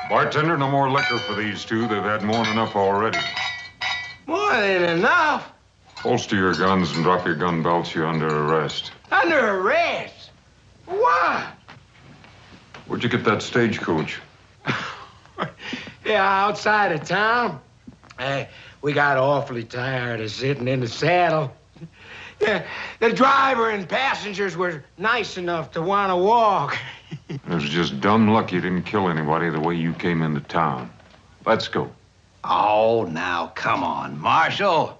Bartender, no more liquor for these two. They've had more than enough already. More than enough? Holster your guns and drop your gun belts. You're under arrest. Under arrest? Why? Where'd you get that stagecoach? Yeah, outside of town. We got awfully tired of sitting in the saddle. Yeah, the driver and passengers were nice enough to want to walk. It was just dumb luck you didn't kill anybody the way you came into town. Let's go. Oh, now, come on, Marshal.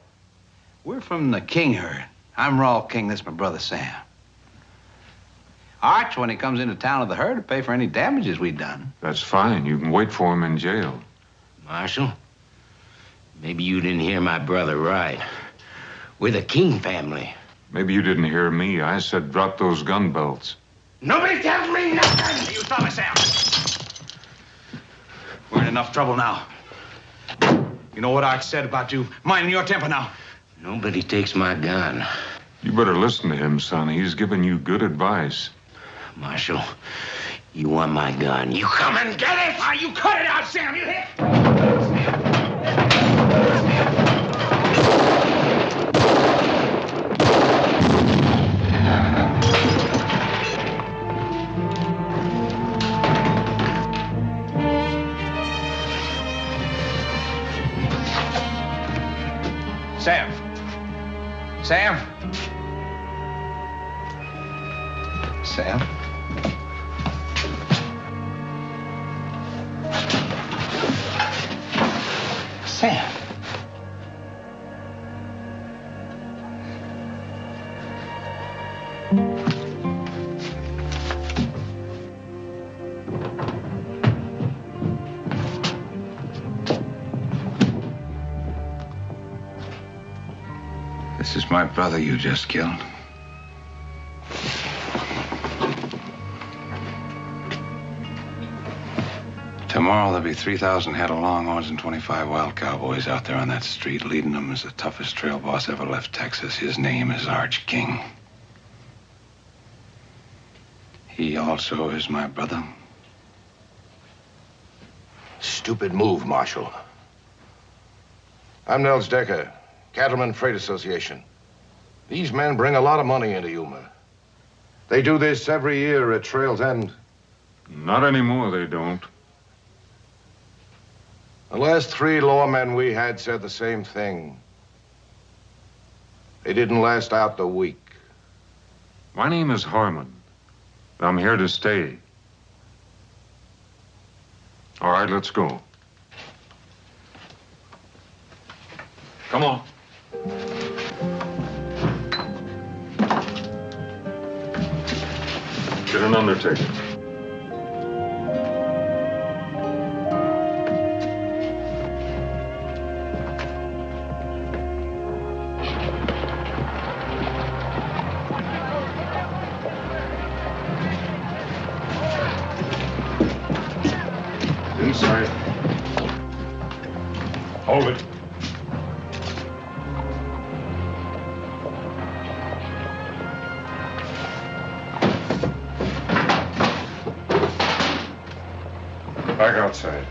We're from the King herd. I'm Raw King. This is my brother Sam. Arch, when he comes into town with the herd, to pay for any damages we've done. That's fine. You can wait for him in jail. Marshal, maybe you didn't hear my brother right. We're the King family. Maybe you didn't hear me. I said drop those gun belts. Nobody tells me nothing! You stop it, Sam. We're in enough trouble now. You know what Arch said about you minding your temper now? Nobody takes my gun. You better listen to him, son. He's giving you good advice. Marshal, you want my gun. You come and get it! Ah, you cut it out, Sam. You hit. Sam. Sam. Sam. Sam. This is my brother you just killed. Tomorrow there'll be 3,000 head of longhorns and 25 wild cowboys out there on that street. Leading them is the toughest trail boss ever left Texas. His name is Arch King. He also is my brother. Stupid move, Marshal. I'm Nels Decker, Cattleman Freight Association. These men bring a lot of money into Yuma. They do this every year at Trail's End. Not anymore, they don't. The last 3 lawmen we had said the same thing. They didn't last out the week. My name is Harmon. I'm here to stay. All right, let's go. Come on. Get an undertaker. Inside. Hold it. Back outside.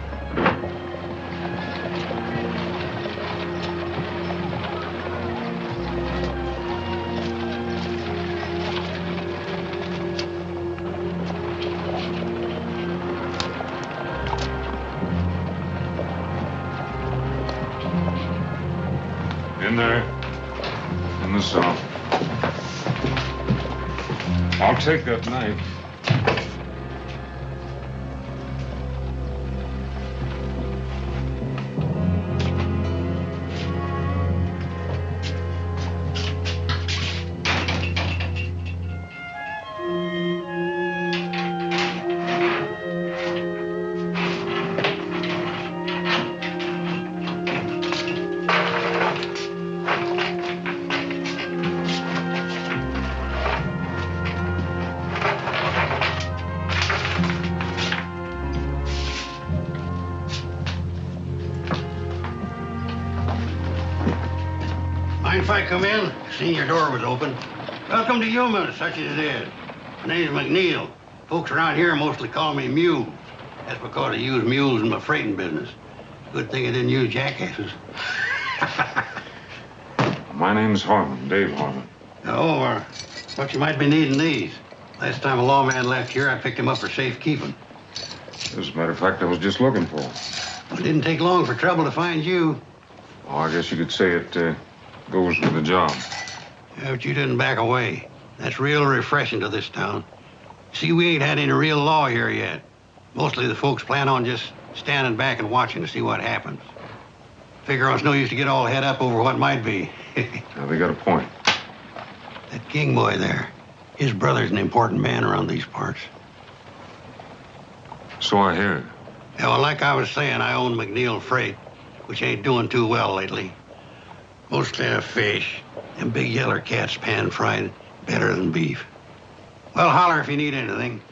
In there. In the south. I'll take that knife. Mind if I come in? Seen your door was open. Welcome to Yuma, such as it is. My name's McNeil. Folks around here mostly call me Mule. That's because I use mules in my freighting business. Good thing I didn't use jackasses. My name's Harmon, Dave Harmon. Oh, what you might be needing these. Last time a lawman left here, I picked him up for safekeeping. As a matter of fact, I was just looking for him. It didn't take long for trouble to find you. Oh, I guess you could say it goes with the job. Yeah, but you didn't back away. That's real refreshing to this town. See, we ain't had any real law here yet. Mostly the folks plan on just standing back and watching to see what happens. Figure it's no use to get all head up over what might be. Now, they got a point. That King boy there, his brother's an important man around these parts. So I hear. Yeah, well, like I was saying, I own McNeil Freight, which ain't doing too well lately. Mostly fish, and big yeller cats pan-fried better than beef. Well, holler if you need anything.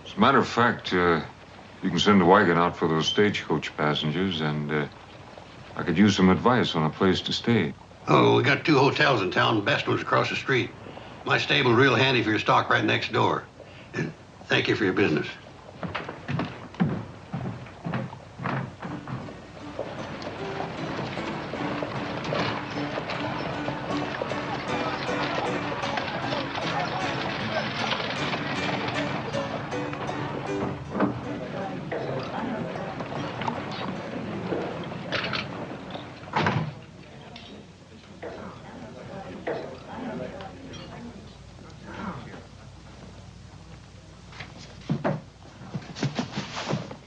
As a matter of fact, you can send a wagon out for those stagecoach passengers, and I could use some advice on a place to stay. Oh, we got 2 hotels in town. Best one's across the street. My stable's real handy for your stock right next door. And thank you for your business.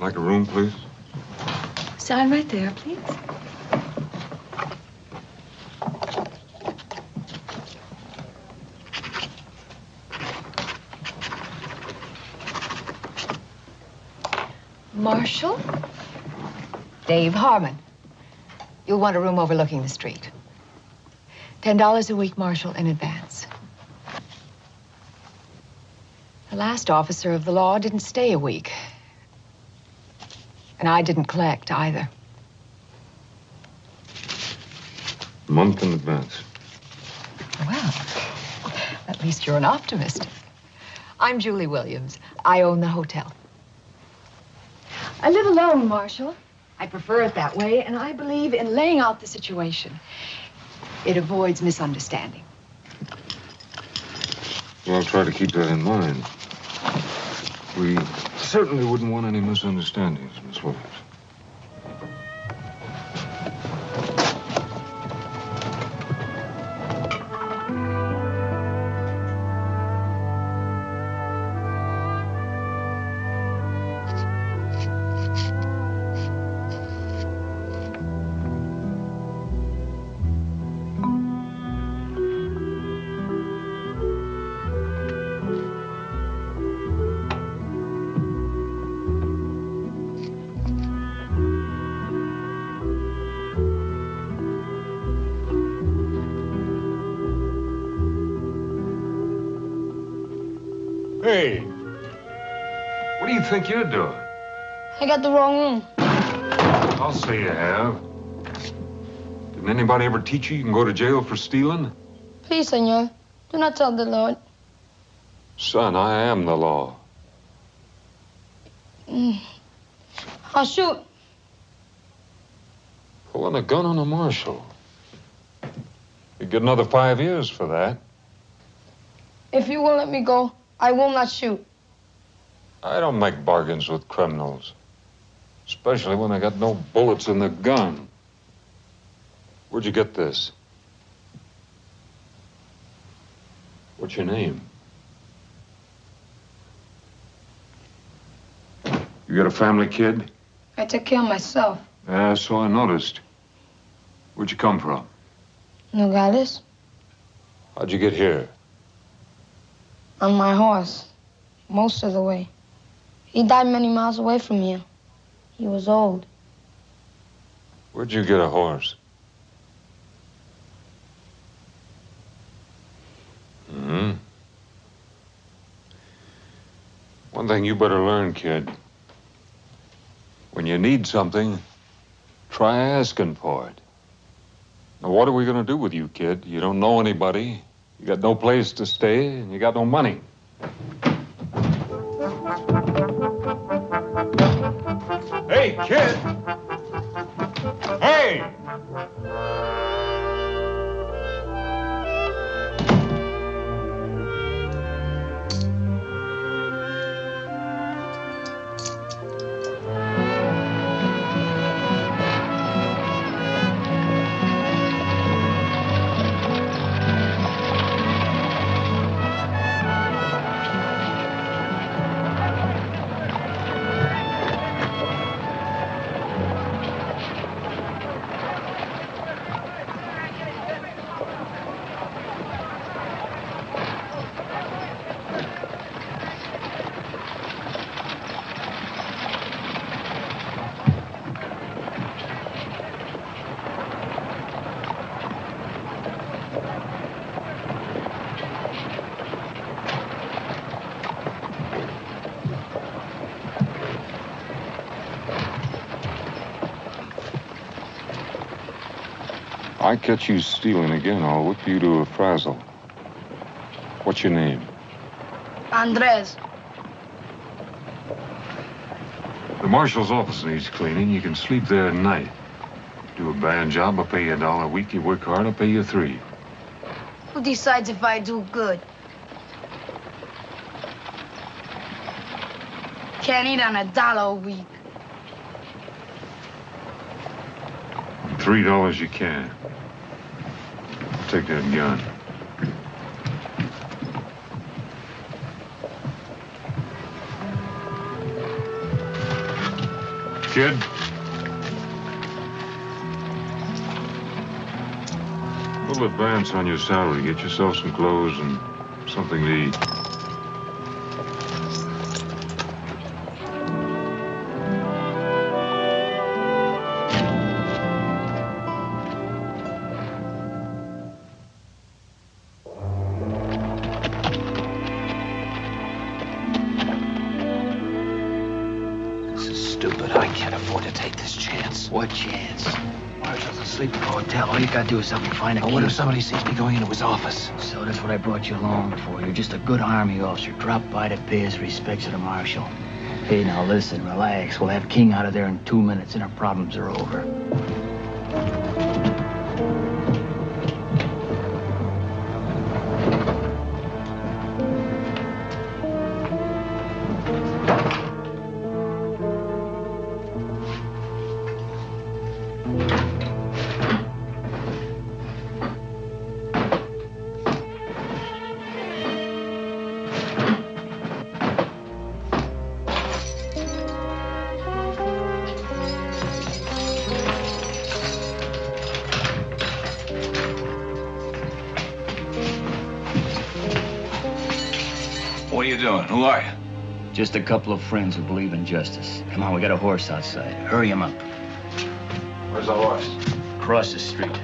Like a room, please? Sign right there, please. Marshal? Dave Harmon. You'll want a room overlooking the street. $10 a week, Marshal, in advance. The last officer of the law didn't stay a week. And I didn't collect either. A month in advance. Well, at least you're an optimist. I'm Julie Williams. I own the hotel. I live alone, Marshal. I prefer it that way, and I believe in laying out the situation. It avoids misunderstanding. Well, I'll try to keep that in mind. We certainly wouldn't want any misunderstandings, Miss Williams. Hey, what do you think you're doing? I got the wrong room. I'll say you have. Didn't anybody ever teach you can go to jail for stealing? Please, senor, do not tell the Lord. Son, I am the law. I'll shoot. Pulling a gun on a marshal. You get another 5 years for that. If you won't let me go, I will not shoot. I don't make bargains with criminals. Especially when they got no bullets in the gun. Where'd you get this? What's your name? You got a family, kid? I take care of myself. Yeah, so I noticed. Where'd you come from? Nogales? How'd you get here? On my horse. Most of the way. He died many miles away from here. He was old. Where'd you get a horse? One thing you better learn, kid. When you need something, try asking for it. Now, what are we gonna do with you, kid? You don't know anybody. You got no place to stay, and you got no money. Hey, kid! Hey! I catch you stealing again, I'll whip you to a frazzle. What's your name? Andres. The marshal's office needs cleaning. You can sleep there at night. Do a bad job, I'll pay you $1 a week. You work hard, I'll pay you $3. Who decides if I do good? Can't eat on $1 a week. $3 you can. Take that gun. Kid. A little advance on your salary. Get yourself some clothes and something to eat. What chance? Marshal's asleep in the hotel. All you gotta do is help me find a key. What if somebody sees me going into his office? So that's what I brought you along for. You're just a good army officer. Drop by to pay his respects to the marshal. Hey, now listen, relax. We'll have King out of there in 2 minutes and our problems are over. What are you doing? Who are you? Just a couple of friends who believe in justice. Come on, we got a horse outside. Hurry him up. Where's the horse? Across the street.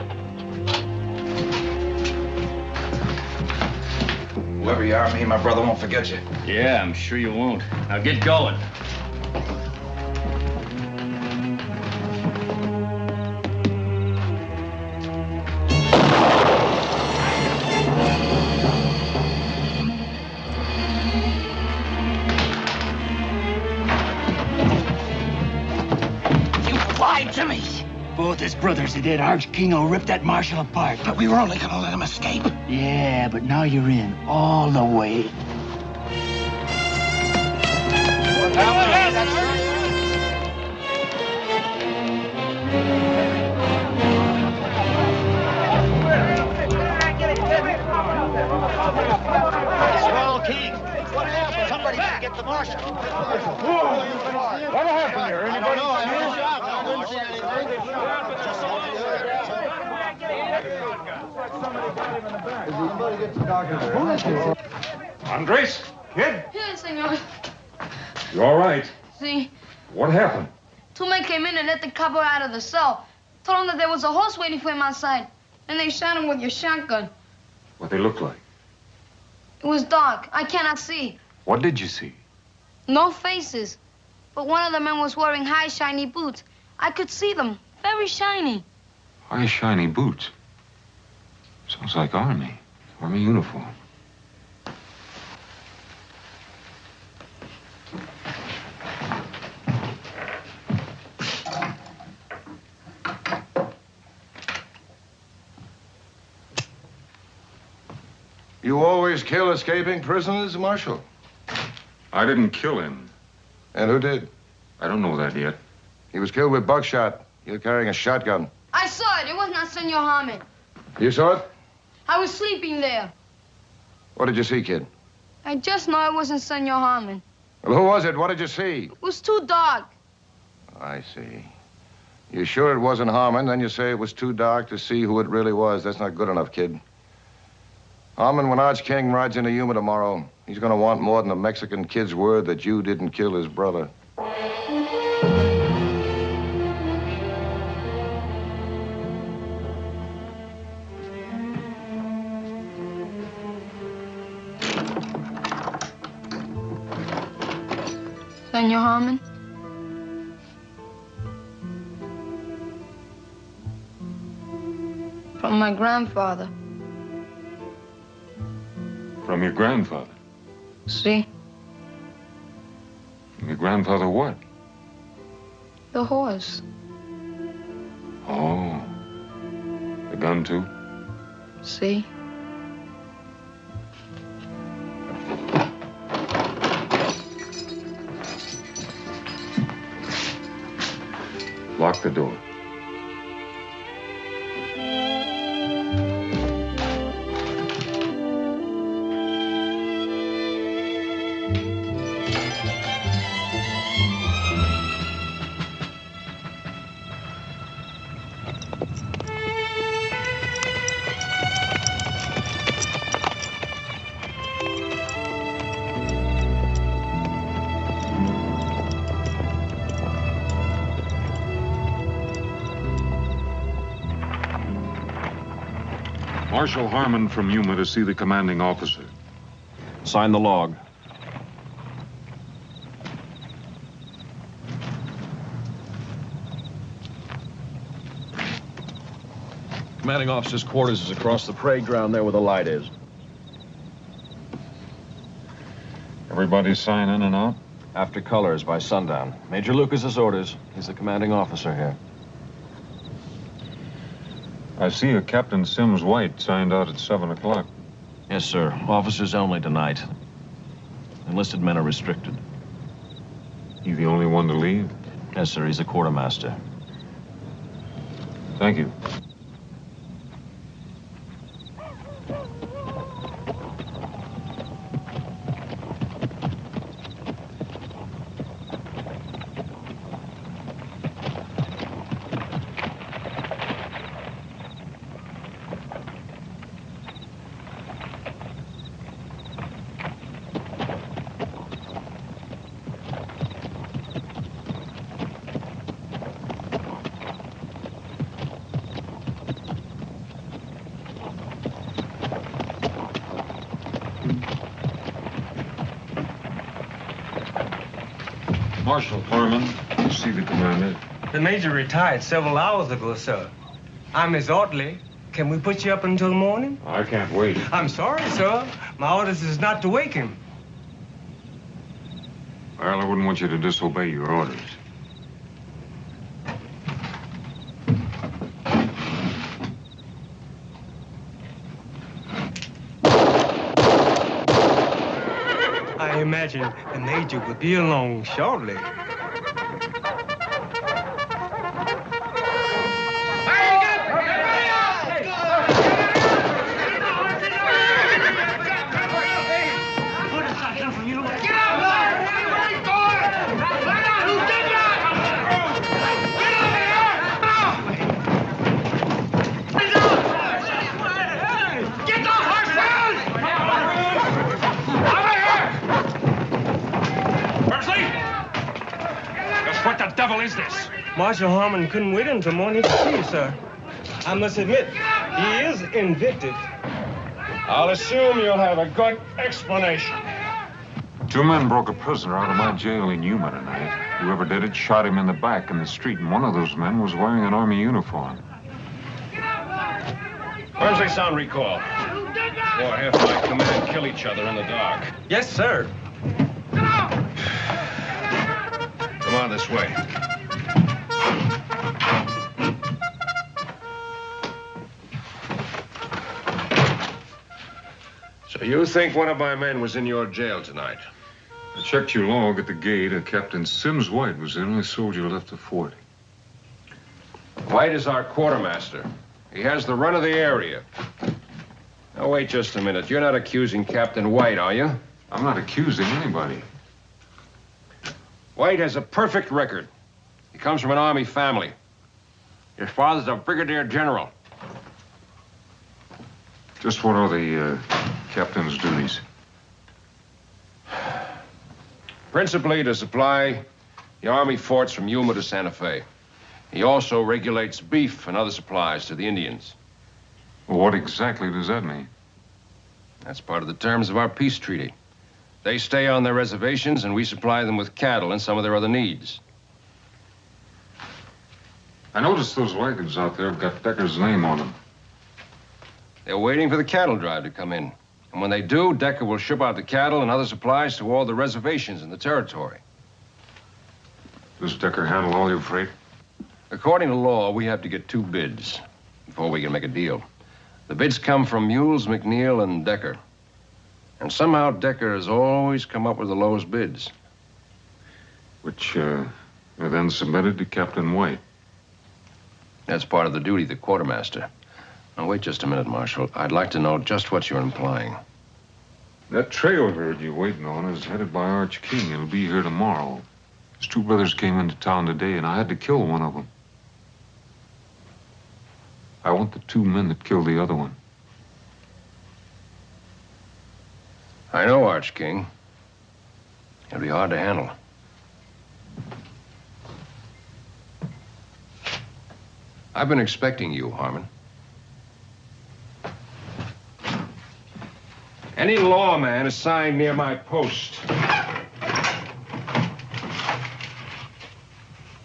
Whoever you are, me and my brother won't forget you. Yeah, I'm sure you won't. Now get going. To me. Both his brothers, he did. Arch Kingo ripped that marshal apart. But we were only gonna let him escape. Yeah, but now you're in all the way. What happened? Swell King. What happened? Somebody didn't get the marshal. What happened here? Anybody? Andres? Kid? Yes, senor. You all right? See, What happened? two men came in and let the capo out of the cell. Told him that there was a horse waiting for him outside. And they shot him with your shotgun. What they look like? It was dark. I cannot see. What did you see? No faces. But one of the men was wearing high, shiny boots. I could see them. Very shiny. High, shiny boots. Sounds like Army. Army uniform. You always kill escaping prisoners, Marshal? I didn't kill him. And who did? I don't know that yet. He was killed with buckshot. You're carrying a shotgun. I saw it. It was not Senor Harmon. You saw it? I was sleeping there. What did you see, kid? I just know it wasn't Senor Harmon. Well, who was it? What did you see? It was too dark. I see. You sure it wasn't Harmon? Then you say it was too dark to see who it really was. That's not good enough, kid. Harmon, when Arch King rides into Yuma tomorrow, he's going to want more than a Mexican kid's word that you didn't kill his brother. Senor Harmon? From my grandfather. From your grandfather? See? From your grandfather what? The horse. Oh. The gun, too? See? Lock the door. Marshal Harmon from Yuma to see the commanding officer. Sign the log. Commanding officer's quarters is across the parade ground there where the light is. Everybody sign in and out? After colors by sundown. Major Lucas's orders. He's the commanding officer here. I see a Captain Sims White signed out at 7 o'clock. Yes, sir. Officers only tonight. Enlisted men are restricted. You the only one to leave? Yes, sir. He's a quartermaster. Thank you. Marshal Harmon, you see the commander. The major retired several hours ago, sir. I'm his orderly. Can we put you up until morning? I can't wait. I'm sorry, sir. My orders is not to wake him. Well, I wouldn't want you to disobey your orders. I imagine the major will be along shortly. Is this? Marshal Harmon couldn't wait until morning to see you, sir. I must admit, he is invictus. I'll assume you'll have a good explanation. 2 men broke a prisoner out of my jail in Yuma tonight. Whoever did it shot him in the back in the street, and one of those men was wearing an Army uniform. Where's the sound recall? Or half my command kill each other in the dark. Yes, sir. Come on this way. So you think one of my men was in your jail tonight? I checked your log at the gate. A Captain Sims White was the only soldier left the fort. White is our quartermaster. He has the run of the area. Now, wait just a minute. You're not accusing Captain White, are you? I'm not accusing anybody. White has a perfect record. He comes from an Army family. His father's a brigadier general. Just what are the captain's duties? Principally to supply the Army forts from Yuma to Santa Fe. He also regulates beef and other supplies to the Indians. Well, what exactly does that mean? That's part of the terms of our peace treaty. They stay on their reservations, and we supply them with cattle and some of their other needs. I noticed those wagons out there have got Decker's name on them. They're waiting for the cattle drive to come in. And when they do, Decker will ship out the cattle and other supplies to all the reservations in the territory. Does Decker handle all your freight? According to law, we have to get 2 bids before we can make a deal. The bids come from Mules, McNeil, and Decker. And somehow Decker has always come up with the lowest bids. Which are then submitted to Captain White. That's part of the duty of the quartermaster. Now, wait just a minute, Marshal. I'd like to know just what you're implying. That trail herd you're waiting on is headed by Arch King. It'll be here tomorrow. His 2 brothers came into town today, and I had to kill one of them. I want the 2 men that killed the other one. I know, Arch King. It'll be hard to handle. I've been expecting you, Harmon. Any lawman assigned near my post.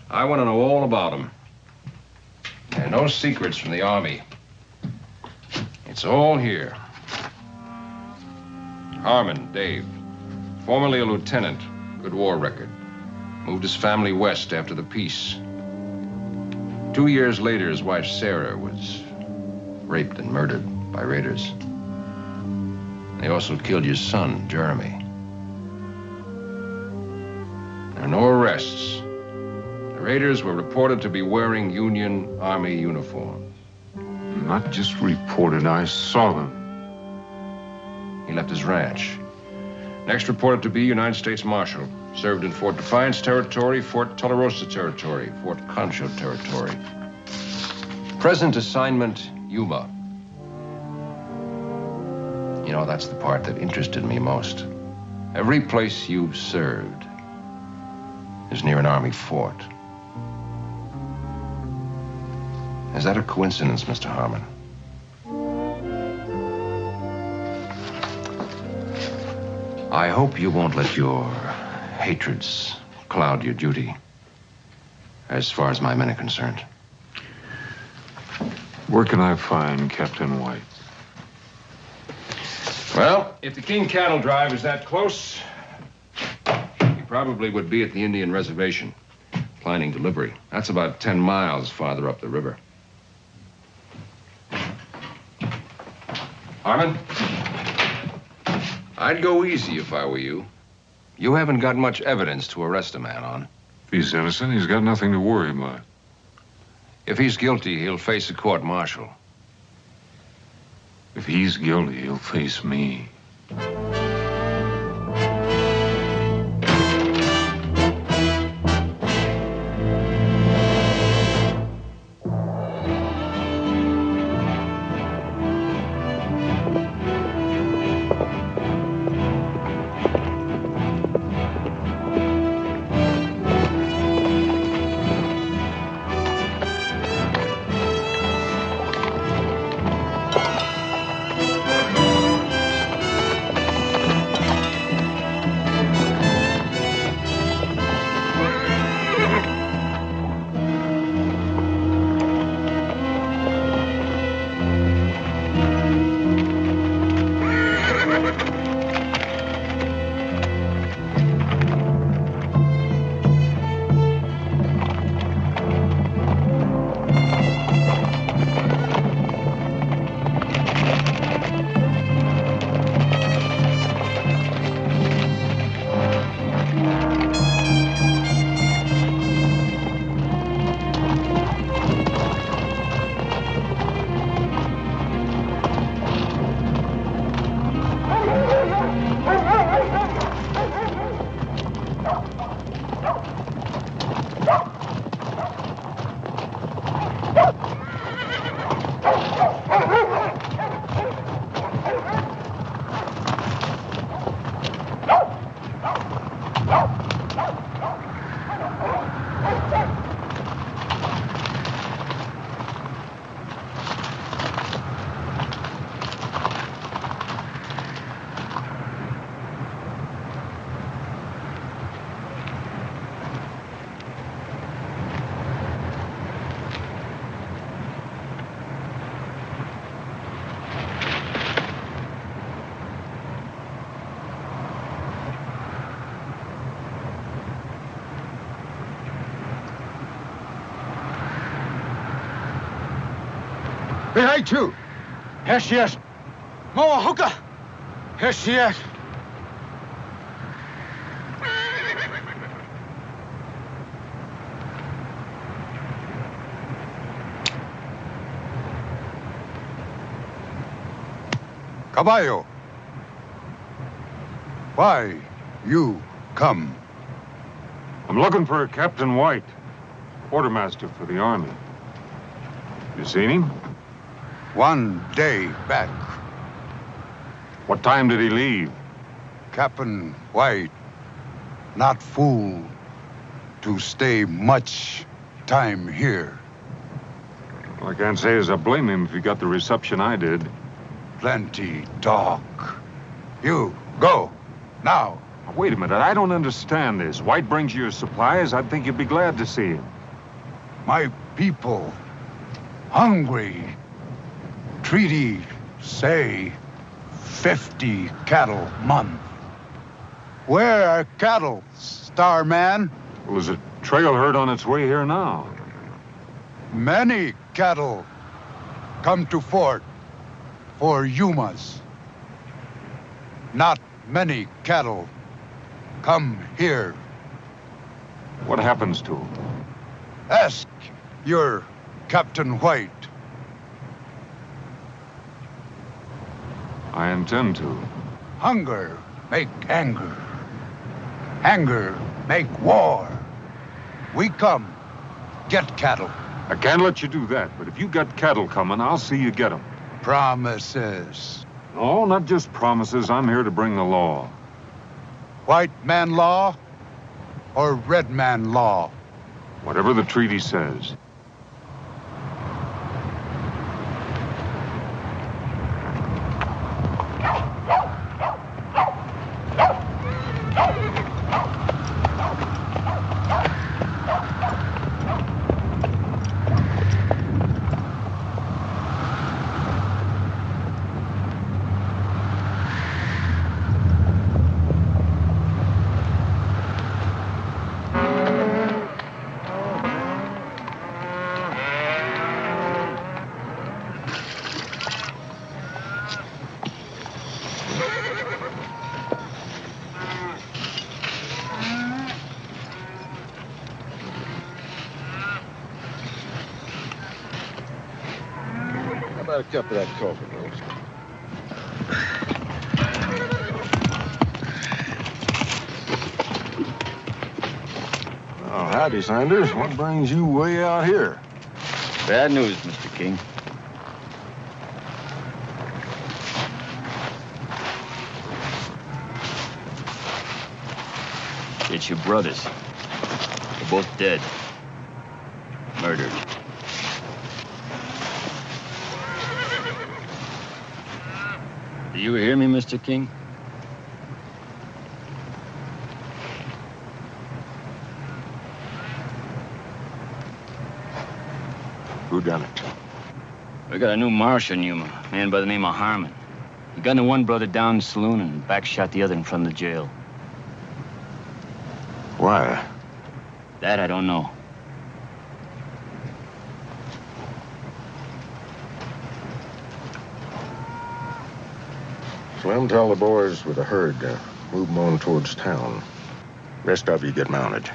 I want to know all about him. And no secrets from the Army. It's all here. Harmon, Dave. Formerly a lieutenant. Good war record. Moved his family west after the peace. 2 years later, his wife, Sarah, was raped and murdered by raiders. They also killed your son, Jeremy. There are no arrests. The raiders were reported to be wearing Union Army uniforms. Not just reported, I saw them. He left his ranch. Next reported to be United States Marshal. Served in Fort Defiance Territory, Fort Tularosa Territory, Fort Concho Territory. Present assignment, Yuma. You know, that's the part that interested me most. Every place you've served is near an Army fort. Is that a coincidence, Mr. Harmon? I hope you won't let your hatreds cloud your duty, as far as my men are concerned. Where can I find Captain White? Well, if the King cattle drive is that close, he probably would be at the Indian reservation, planning delivery. That's about 10 miles farther up the river. Harmon? I'd go easy if I were you. You haven't got much evidence to arrest a man on. If he's innocent, he's got nothing to worry about. If he's guilty, he'll face a court-martial. If he's guilty, he'll face me. Behind you! Here she is! Moa hookah! Here she is! Caballo. Why you come? I'm looking for Captain White, quartermaster for the Army. You seen him? 1 day back. What time did he leave? Captain White, not fool to stay much time here. Well, I can't say as I blame him if he got the reception I did. Plenty talk. You, go, now. Now, wait a minute, I don't understand this. White brings you your supplies, I'd think you'd be glad to see him. My people, hungry. Treaty say 50 cattle month. Where are cattle, Starman? Well, there's a trail herd on its way here now. Many cattle come to fort for Yumas. Not many cattle come here. What happens to him? Ask your Captain White. I intend to. Hunger make anger. Anger make war. We come, get cattle. I can't let you do that, but if you got cattle coming, I'll see you get them. Promises. No, not just promises. I'm here to bring the law. White man law or red man law? Whatever the treaty says. A cup of that coffee, Rose. Oh, howdy, Sanders. What brings you way out here? Bad news, Mr. King. It's your brothers. They're both dead. Murdered. Do you hear me, Mr. King? Who done it? We got a new marshal in Yuma, a man by the name of Harmon. He gunned the one brother down in the saloon and backshot the other in front of the jail. Why? That I don't know. Slim, tell the boys with the herd to move them on towards town. Rest of you get mounted.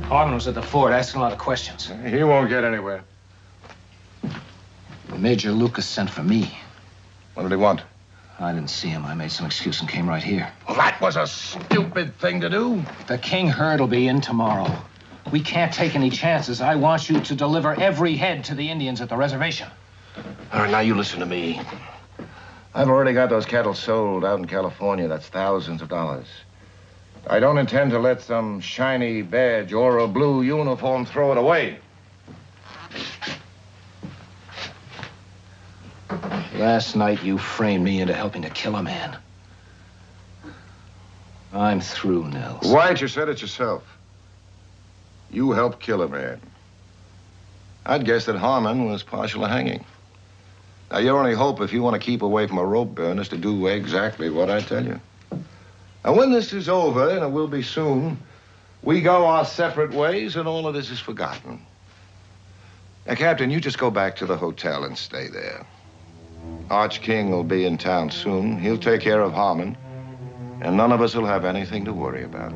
Harmon was at the fort asking a lot of questions. He won't get anywhere. Major Lucas sent for me. What did he want? I didn't see him. I made some excuse and came right here. Well, that was a stupid thing to do. The King herd will be in tomorrow. We can't take any chances. I want you to deliver every head to the Indians at the reservation. All right, now you listen to me. I've already got those cattle sold out in California. That's thousands of dollars. I don't intend to let some shiny badge or a blue uniform throw it away. Last night, you framed me into helping to kill a man. I'm through, Nels. White, you said it yourself. You helped kill a man. I'd guess that Harmon was partial to hanging. Now, your only hope, if you want to keep away from a rope burn, is to do exactly what I tell you. And when this is over, and it will be soon, we go our separate ways, and all of this is forgotten. Now, Captain, you just go back to the hotel and stay there. Arch King will be in town soon. He'll take care of Harmon, and none of us will have anything to worry about.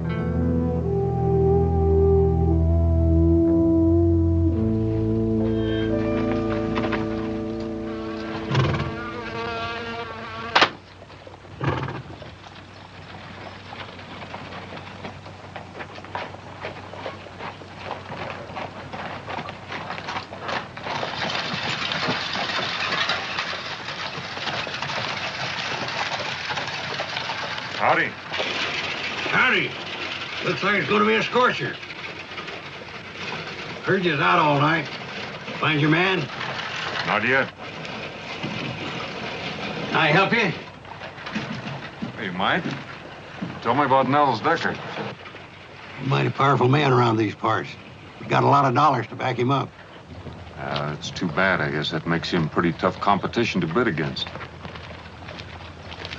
Howdy. Howdy. Looks like it's going to be a scorcher. Heard you was out all night. Find your man? Not yet. Can I help you? Hey, Mike. Tell me about Nels Decker. He's a mighty powerful man around these parts. He's got a lot of dollars to back him up. It's too bad. I guess that makes him pretty tough competition to bid against.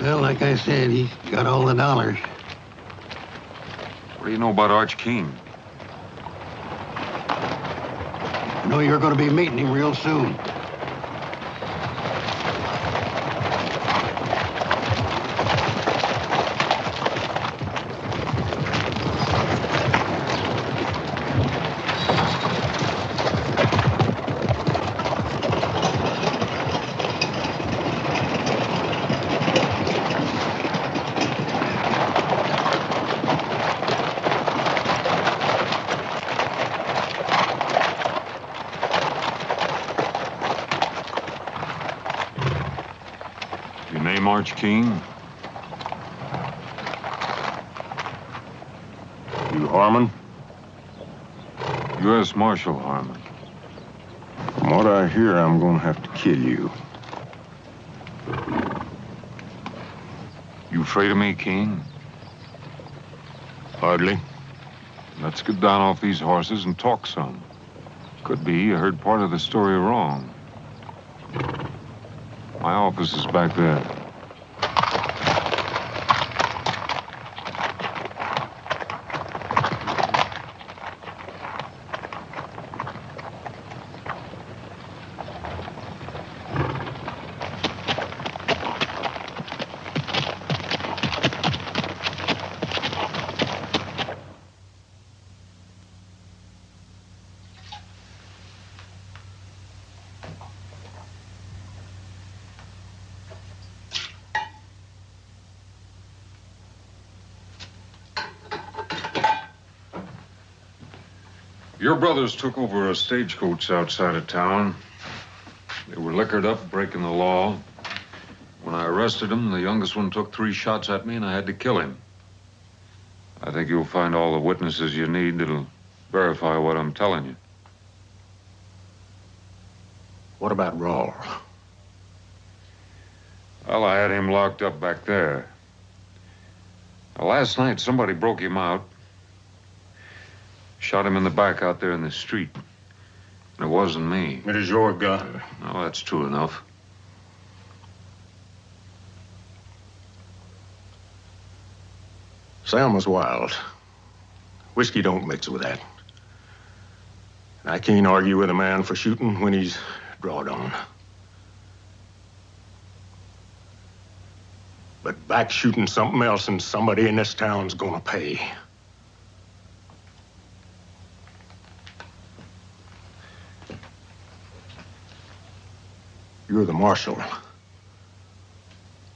Well, like I said, he's got all the dollars. What do you know about Arch King? I know you're going to be meeting him real soon. Arch King? You Harmon? U.S. Marshal Harmon. From what I hear, I'm gonna have to kill you. You afraid of me, King? Hardly. Let's get down off these horses and talk some. Could be you heard part of the story wrong. My office is back there. Your brothers took over a stagecoach outside of town. They were liquored up, breaking the law. When I arrested them, the youngest one took 3 shots at me, and I had to kill him. I think you'll find all the witnesses you need that'll verify what I'm telling you. What about Rawl? Well, I had him locked up back there. Now, last night, somebody broke him out. Shot him in the back out there in the street. It wasn't me. It is your gun. No, that's true enough. Sam was wild. Whiskey don't mix with that. And I can't argue with a man for shooting when he's drawed on. But back shooting something else, and somebody in this town's gonna pay. You're the marshal.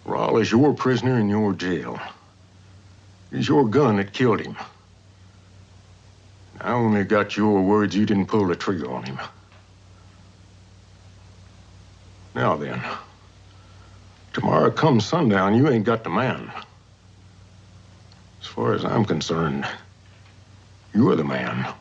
Rawl is your prisoner in your jail. It's your gun that killed him. I only got your words you didn't pull the trigger on him. Now then, tomorrow come sundown, you ain't got the man. As far as I'm concerned, you're the man.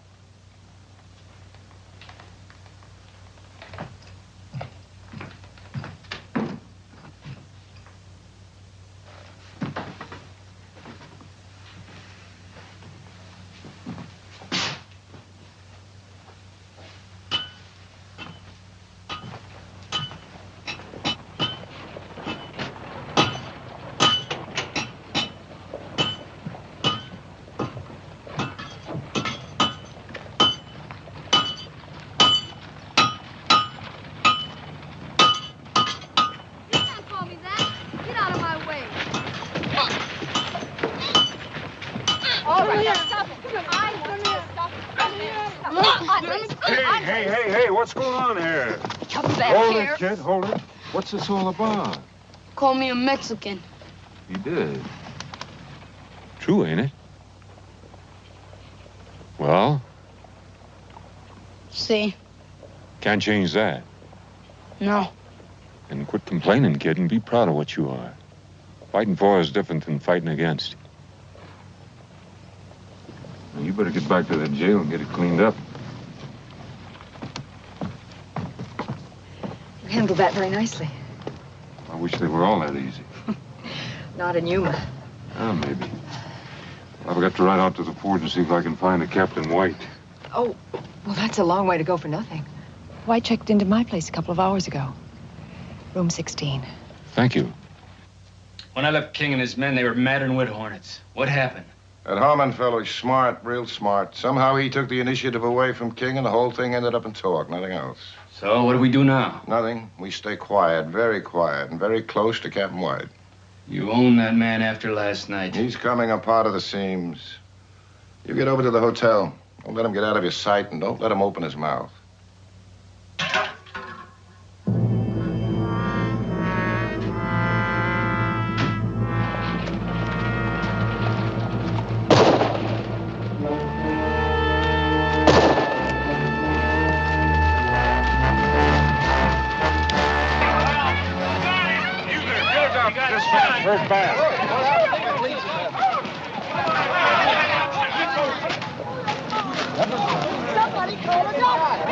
Hey, what's going on here? Come back Hold here. it, kid, hold it. What's this all about? Call me a Mexican. You did. True, ain't it? Well? See? Can't change that. No. And quit complaining, kid, and be proud of what you are. Fighting for is different than fighting against. Now, you better get back to that jail and get it cleaned up. You handled that very nicely. I wish they were all that easy. Not in Yuma. Ah, maybe. I've got to ride out to the fort and see if I can find a Captain White. Oh, well, that's a long way to go for nothing. White checked into my place a couple of hours ago. Room 16. Thank you. When I left King and his men, they were madder than wood hornets. What happened? That Harmon fellow's smart, real smart. Somehow he took the initiative away from King, and the whole thing ended up in talk, nothing else. So what do we do now? Nothing. We stay quiet, and very close to Captain White. You own that man after last night. He's coming apart of the seams. You get over to the hotel. Don't let him get out of your sight, and don't let him open his mouth. Where's Bass? Somebody call a doctor.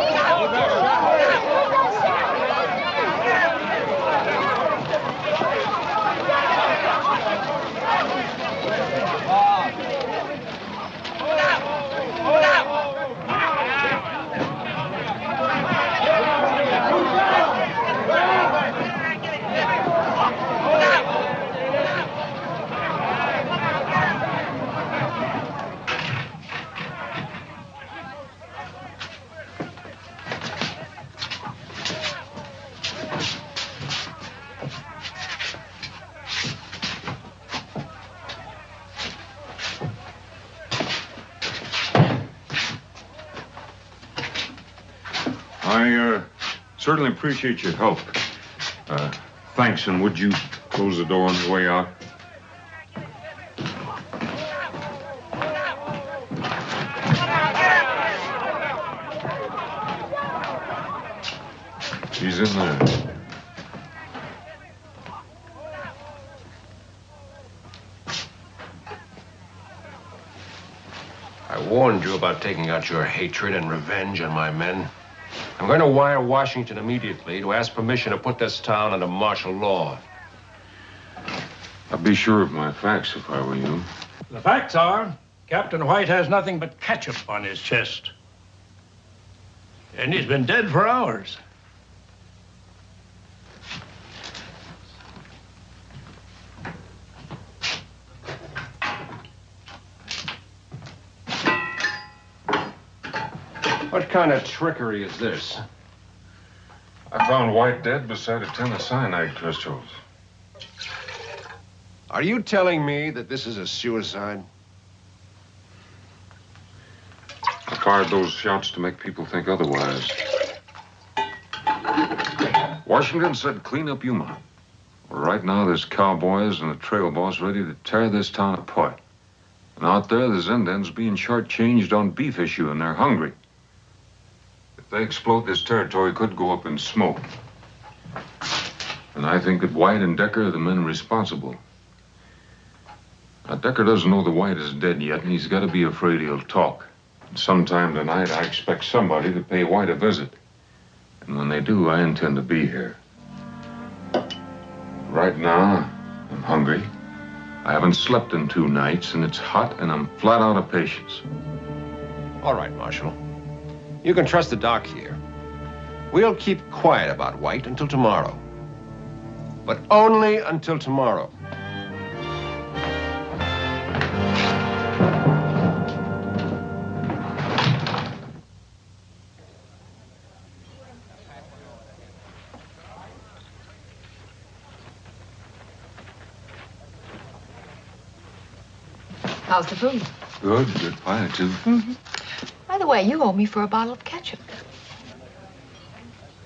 I certainly appreciate your help. Thanks, and would you close the door on the way out? She's in there. I warned you about taking out your hatred and revenge on my men. I'm going to wire Washington immediately to ask permission to put this town under martial law. I'd be sure of my facts if I were you. The facts are, Captain White has nothing but ketchup on his chest. And he's been dead for hours. What kind of trickery is this? I found White dead beside a tin of cyanide crystals. Are you telling me that this is a suicide? I fired those shots to make people think otherwise. Washington said clean up Yuma. Well, right now there's cowboys and a trail boss ready to tear this town apart. And out there, the Zendans being shortchanged on beef issue, and they're hungry. If they explode, this territory could go up in smoke. And I think that White and Decker are the men responsible. Now, Decker doesn't know the White is dead yet, and he's got to be afraid he'll talk. And sometime tonight, I expect somebody to pay White a visit. And when they do, I intend to be here. Right now, I'm hungry. I haven't slept in 2 nights, and it's hot, and I'm flat out of patience. All right, Marshal. You can trust the doc here. We'll keep quiet about White until tomorrow. But only until tomorrow. How's the food? Good pie, too. Mm-hmm. By the way, you owe me for a bottle of ketchup.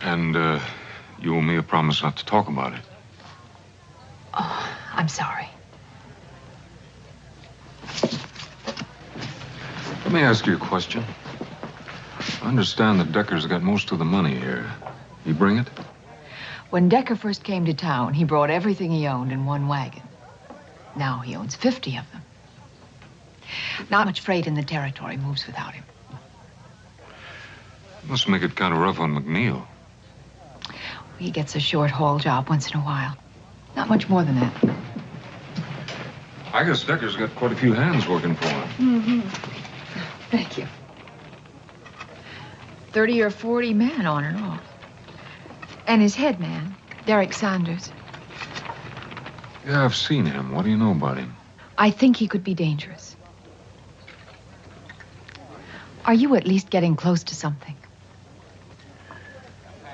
And, you owe me a promise not to talk about it. Oh, I'm sorry. Let me ask you a question. I understand that Decker's got most of the money here. You bring it? When Decker first came to town, he brought everything he owned in one wagon. Now he owns 50 of them. Not much freight in the territory moves without him. Must make it kind of rough on McNeil. He gets a short haul job once in a while. Not much more than that. I guess Decker's got quite a few hands working for him. Mm-hmm. Thank you. 30 or 40 men on and off. And his head man, Derek Sanders. Yeah, I've seen him. What do you know about him? I think he could be dangerous. Are you at least getting close to something?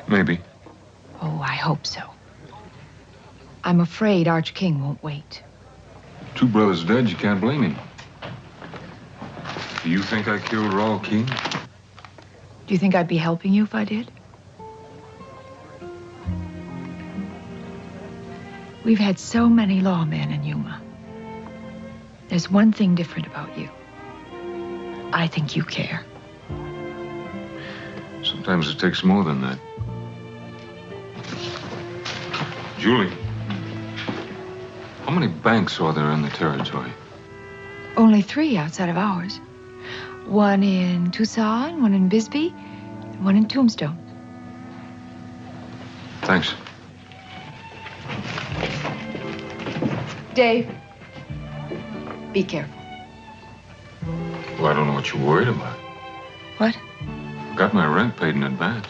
Maybe. Oh, I hope so. I'm afraid Arch King won't wait. 2 brothers dead, you can't blame him. Do you think I killed Raul King? Do you think I'd be helping you if I did? We've had so many lawmen in Yuma. There's one thing different about you. I think you care. Sometimes it takes more than that. Julie, how many banks are there in the territory? Only 3 outside of ours. One in Tucson, one in Bisbee, and one in Tombstone. Thanks. Dave, be careful. Well, I don't know what you're worried about. What? I got my rent paid in advance.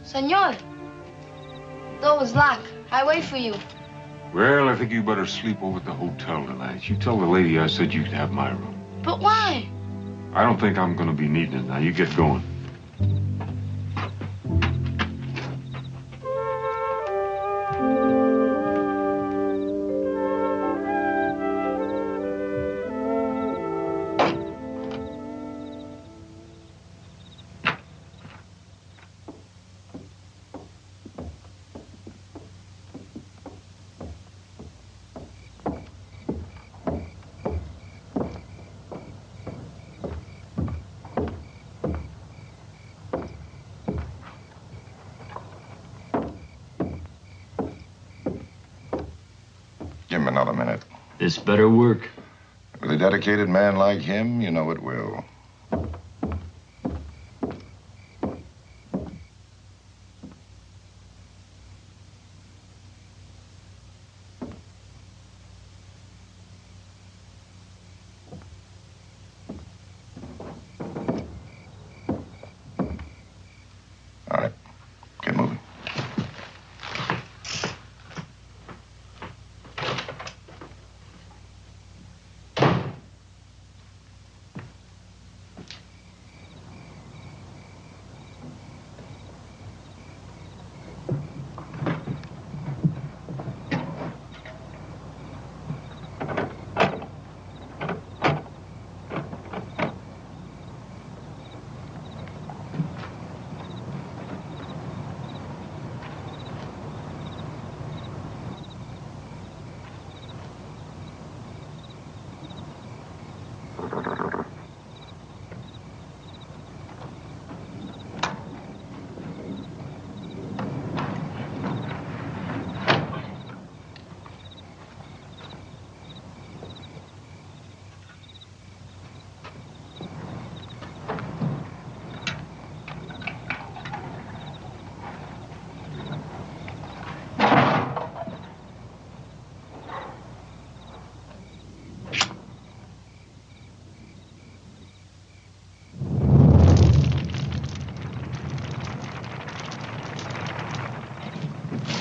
Senor, door is locked. I wait for you. Well, I think you better sleep over at the hotel tonight. You tell the lady I said you could have my room. But why? I don't think I'm going to be needing it. Now, you get going. Give him another minute. This better work. With a dedicated man like him, you know it will. All right, get moving.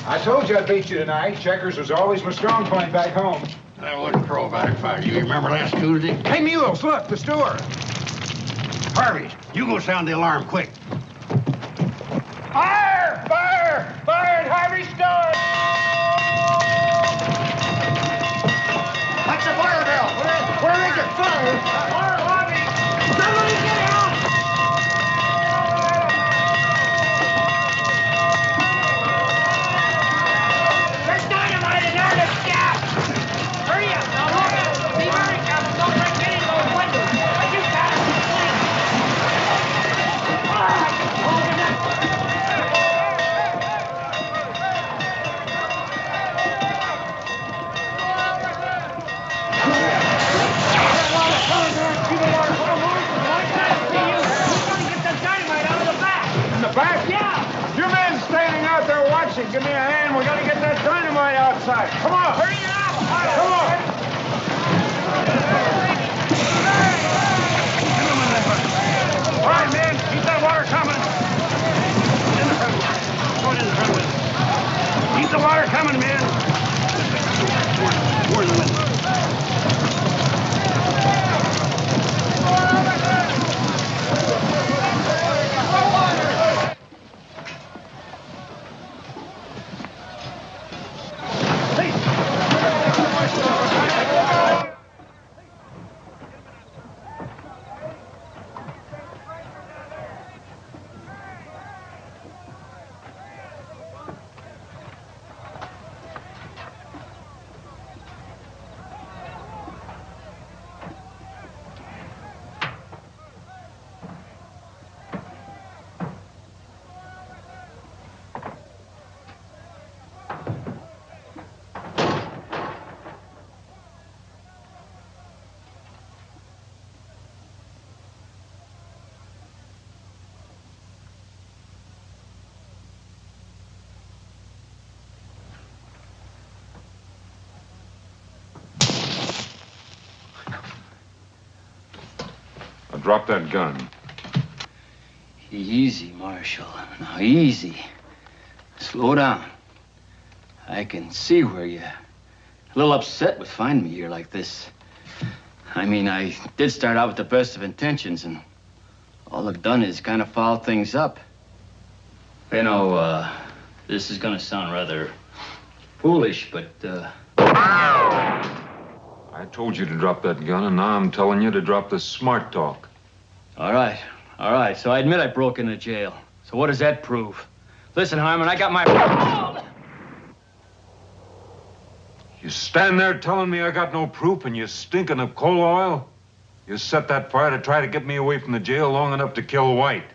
I told you I'd beat you tonight. Checkers was always my strong point back home. I wouldn't crow about it if I was you. You remember last Tuesday? Hey, Mules, look, the store. Harvey, you go sound the alarm quick. Fire! Fire! Fire at Harvey's store! That's a fire bell. Where is it? Fire! Fire, Harvey! Somebody get out! There's dynamite in there, let's get! Hurry up, now look out! Be very careful, don't break any of those windows! You got it, Clint! All right, hold it up! In the back? Yeah! You men standing out there watching, give me a hand. We're gonna get that dynamite outside. Come on. Hurry up! Come on. All right, man, keep that water coming. In the front. Go in the front with it. Keep the water coming, man. More in the window. Drop that gun. Easy, Marshal. Now, easy. Slow down. I can see where you're a little upset with finding me here like this. I mean, I did start out with the best of intentions, and all I've done is kind of foul things up. You know, this is gonna sound rather foolish, but, I told you to drop that gun, and now I'm telling you to drop the smart talk. All right. So I admit I broke into jail. So what does that prove? Listen, Harmon, I got my... You stand there telling me I got no proof and you're stinking of coal oil? You set that fire to try to get me away from the jail long enough to kill White.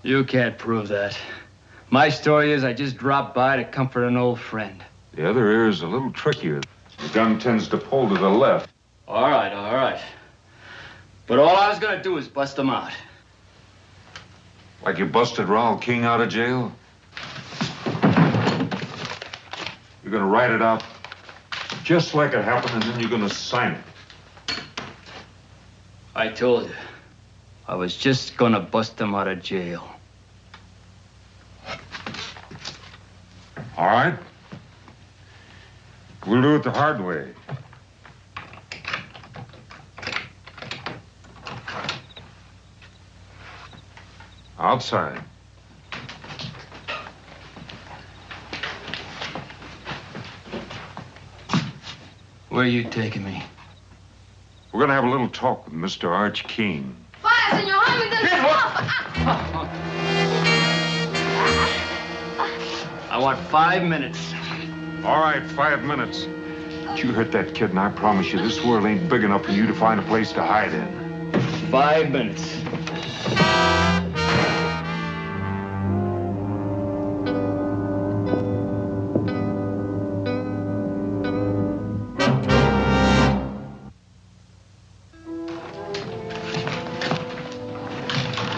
You can't prove that. My story is I just dropped by to comfort an old friend. The other ear is a little trickier. The gun tends to pull to the left. All right. But all I was gonna do is bust them out. Like you busted Raoul King out of jail? You're gonna write it out just like it happened, and then you're gonna sign it. I told you. I was just gonna bust them out of jail. All right. We'll do it the hard way. Outside. Where are you taking me? We're gonna have a little talk with Mr. Arch King. Fire, senor. I want 5 minutes. All right, 5 minutes. But you hurt that kid, and I promise you, this world ain't big enough for you to find a place to hide in. 5 minutes.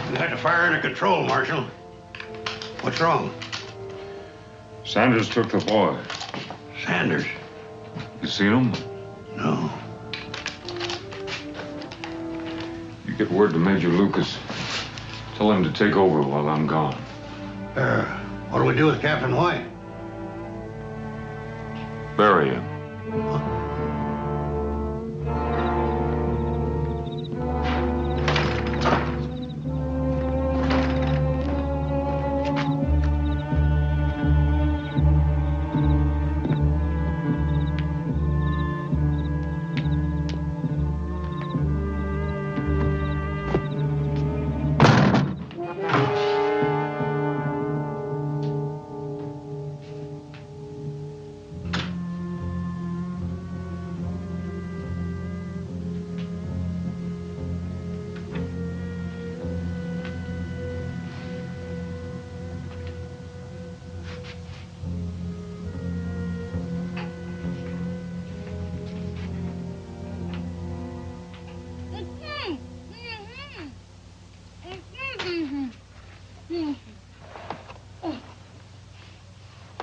You had the fire under control, Marshal. What's wrong? Sanders took the boy. Sanders? You seen him? No. You get word to Major Lucas. Tell him to take over while I'm gone. What do we do with Captain White? Bury him.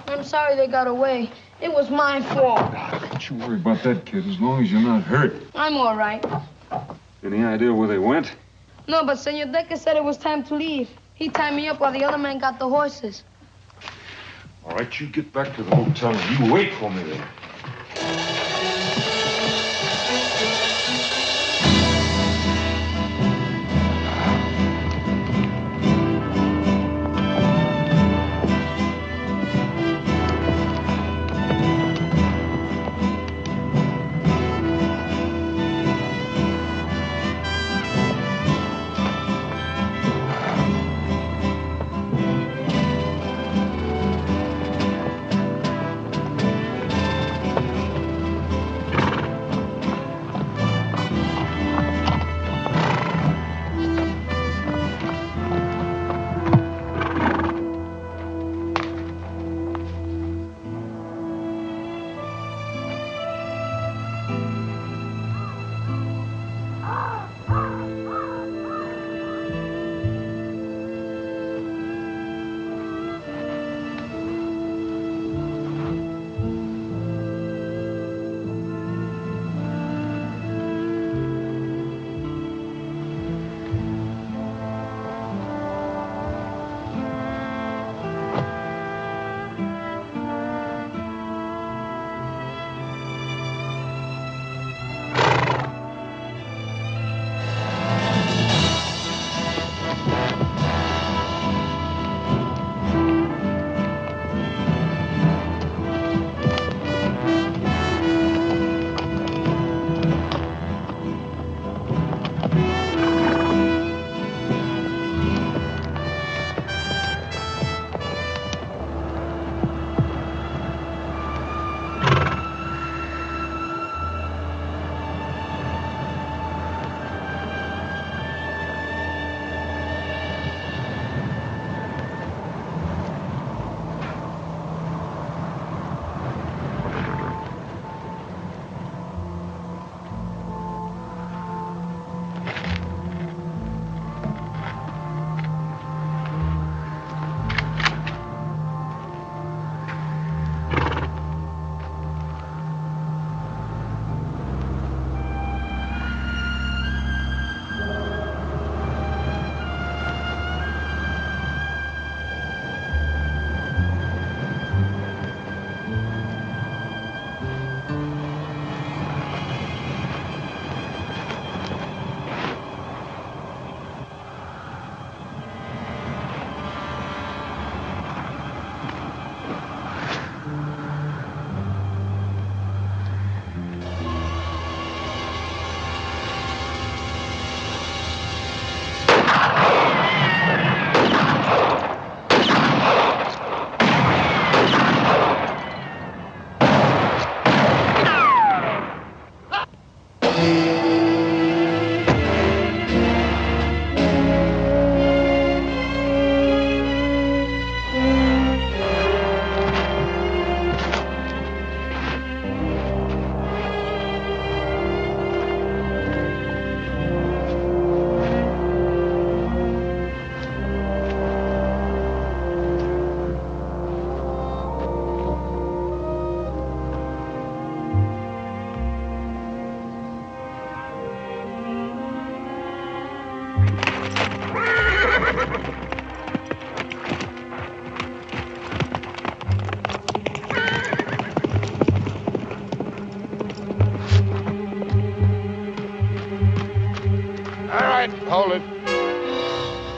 I'm sorry they got away. It was my fault. Don't you worry about that, kid, as long as you're not hurt. I'm all right. Any idea where they went? No, but Senor Decker said it was time to leave. He tied me up while the other man got the horses. All right, you get back to the hotel and you wait for me there.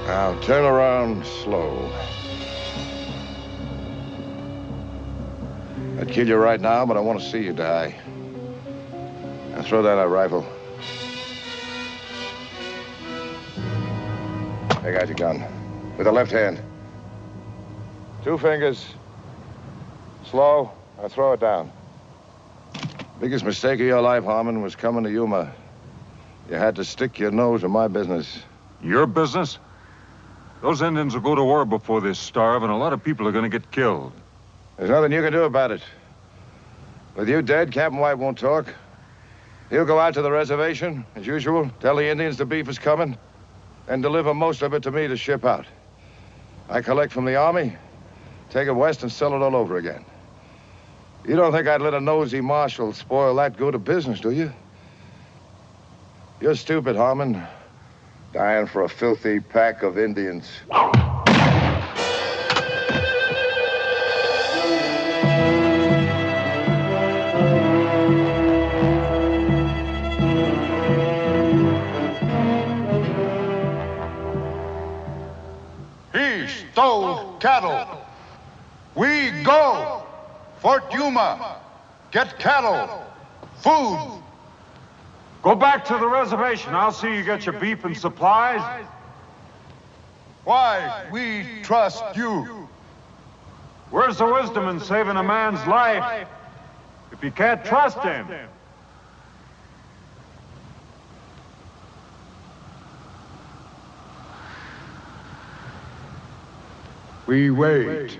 Now, turn around slow. I'd kill you right now, but I want to see you die. Now, throw down that rifle. Take out your gun. With the left hand. 2 fingers. Slow. Now, throw it down. Biggest mistake of your life, Harmon, was coming to Yuma. You had to stick your nose in my business. Your business? Those Indians will go to war before they starve, and a lot of people are going to get killed. There's nothing you can do about it. With you dead, Captain White won't talk. He'll go out to the reservation, as usual, tell the Indians the beef is coming, and deliver most of it to me to ship out. I collect from the army, take it west, and sell it all over again. You don't think I'd let a nosy marshal spoil that good a business, do you? You're stupid, Harmon. Dying for a filthy pack of Indians. He stole cattle. We go. Fort Yuma. Get cattle. Food. Go back to the reservation. I'll see you get your beef and supplies. Why we trust you. Where's the wisdom in saving a man's life if you can't trust him? We wait.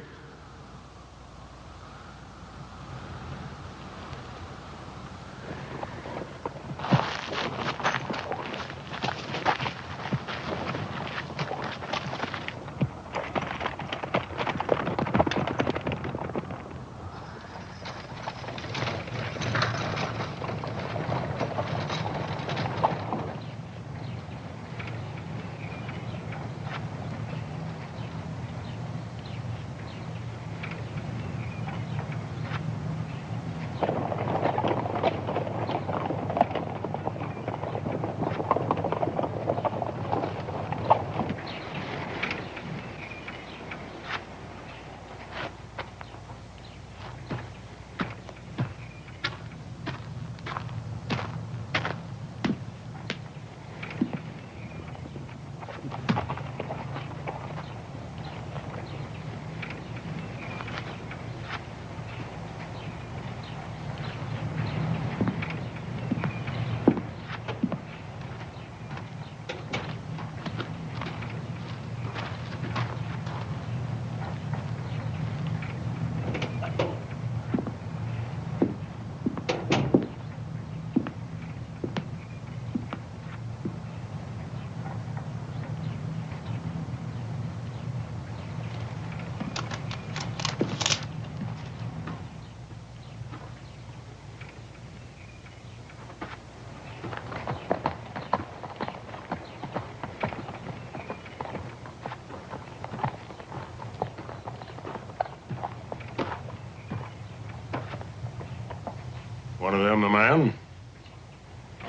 One of them the man?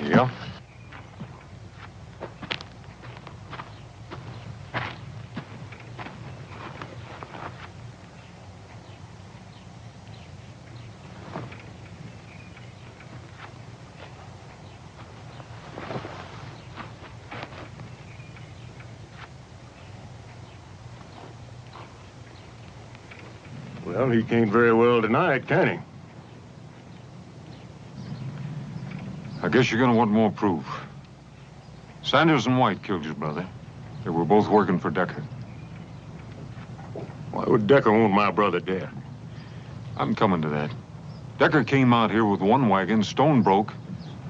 Yeah. Well, he can't very well deny it, can he? I guess you're going to want more proof. Sanders and White killed your brother. They were both working for Decker. Why would Decker want my brother dead? I'm coming to that. Decker came out here with one wagon, stone broke,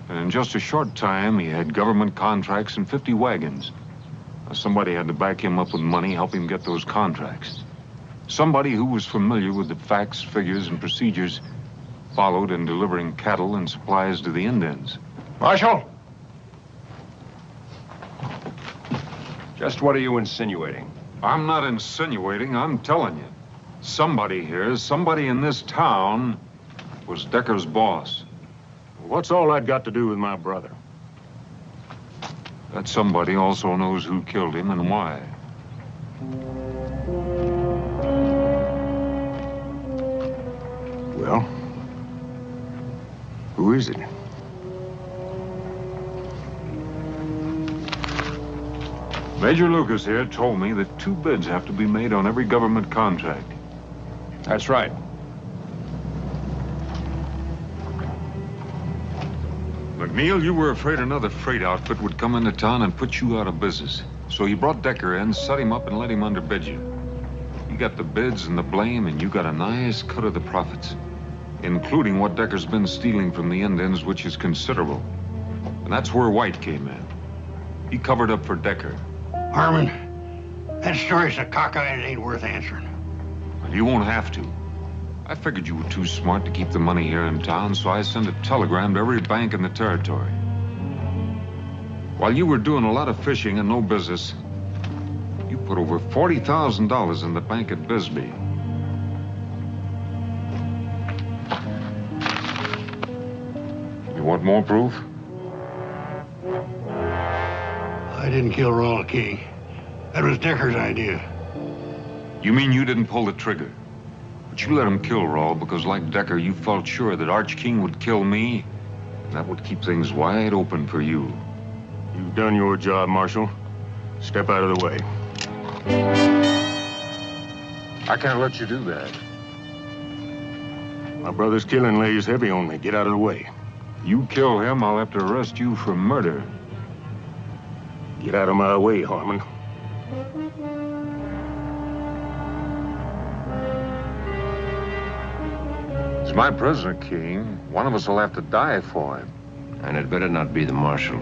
and in just a short time, he had government contracts and 50 wagons. Now, somebody had to back him up with money, help him get those contracts. Somebody who was familiar with the facts, figures, and procedures followed in delivering cattle and supplies to the Indians. Marshal! Just what are you insinuating? I'm not insinuating, I'm telling you. Somebody here, somebody in this town, was Decker's boss. What's all that got to do with my brother? That somebody also knows who killed him and why. Well, who is it? Major Lucas here told me that 2 bids have to be made on every government contract. That's right. McNeil, you were afraid another freight outfit would come into town and put you out of business. So you brought Decker in, set him up, and let him underbid you. You got the bids and the blame, and you got a nice cut of the profits, including what Decker's been stealing from the Indians, which is considerable. And that's where White came in. He covered up for Decker. Harmon, that story's a cockeye and it ain't worth answering. Well, you won't have to. I figured you were too smart to keep the money here in town, so I sent a telegram to every bank in the territory. While you were doing a lot of fishing and no business, you put over $40,000 in the bank at Bisbee. You want more proof? I didn't kill Rawl King. That was Decker's idea. You mean you didn't pull the trigger? But you let him kill Rawl because, like Decker, you felt sure that Arch King would kill me, and that would keep things wide open for you. You've done your job, Marshal. Step out of the way. I can't let you do that. My brother's killing lays heavy on me. Get out of the way. You kill him, I'll have to arrest you for murder. Get out of my way, Harmon. It's my prisoner, King. One of us will have to die for him. And it better not be the marshal.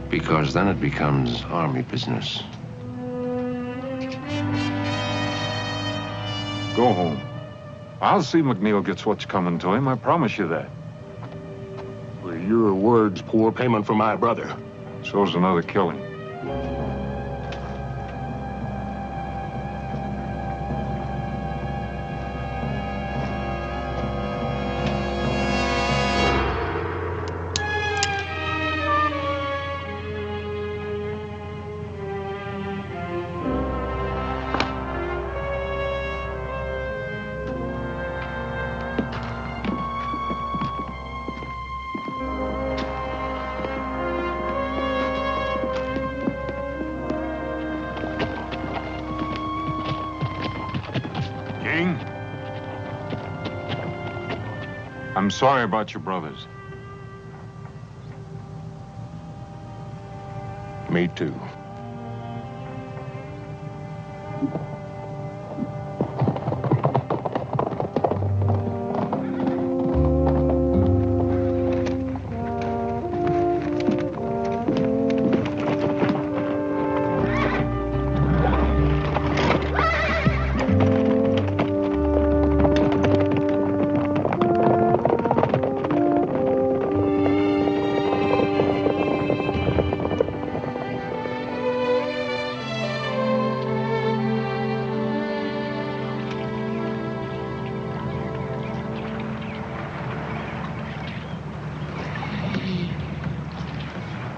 Because then it becomes army business. Go home. I'll see McNeil gets what's coming to him. I promise you that. Well, your word's poor payment for my brother. So's another killing. I'm sorry about your brothers. Me too.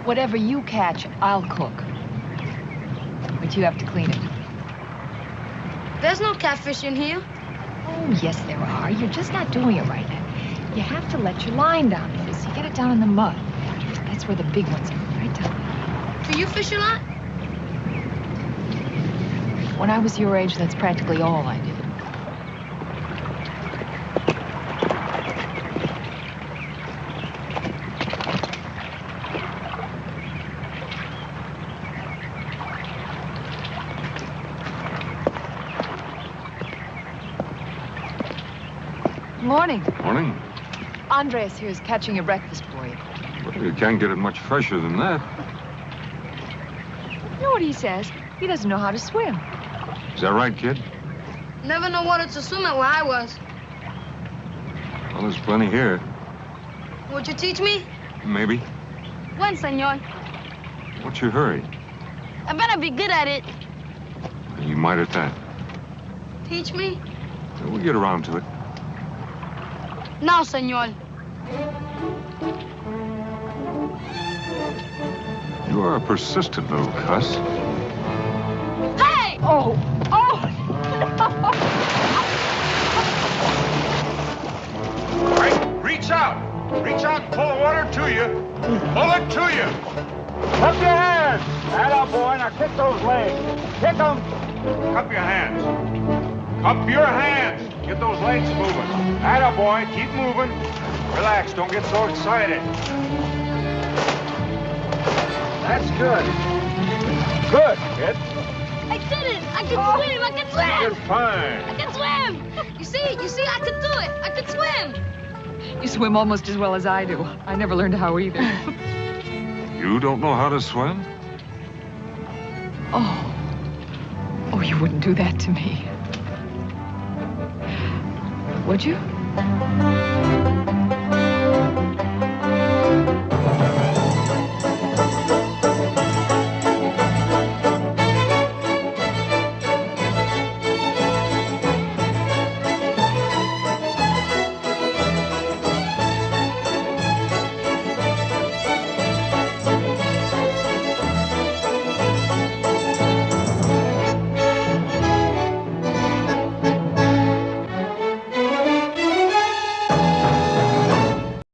Whatever you catch, I'll cook. But you have to clean it. There's no catfish in here. Oh, yes, there are. You're just not doing it right. You have to let your line down first. You get it down in the mud. That's where the big ones are, right down. Do you fish a lot? When I was your age, that's practically all I did. Morning. Morning. Andres here is catching your breakfast for you. Well, you can't get it much fresher than that. You know what he says? He doesn't know how to swim. Is that right, kid? Never know water to swim at where I was. Well, there's plenty here. Would you teach me? Maybe. When, senor? What's your hurry? I better be good at it. You might at that. Teach me? We'll get around to it. Now, senor. You are a persistent little cuss. Oh! Oh! All right, reach out. Reach out and pull the water to you. Pull it to you. Cup your hands. Atta boy, now kick those legs. Kick them. Cup your hands. Cup your hands. Get those legs moving. Atta boy, keep moving. Relax, don't get so excited. That's good. Good, kid. I did it! I can swim! I can swim! You're fine. I can swim! You see, I can do it! I can swim! You swim almost as well as I do. I never learned how either. You don't know how to swim? Oh. Oh, you wouldn't do that to me. Would you?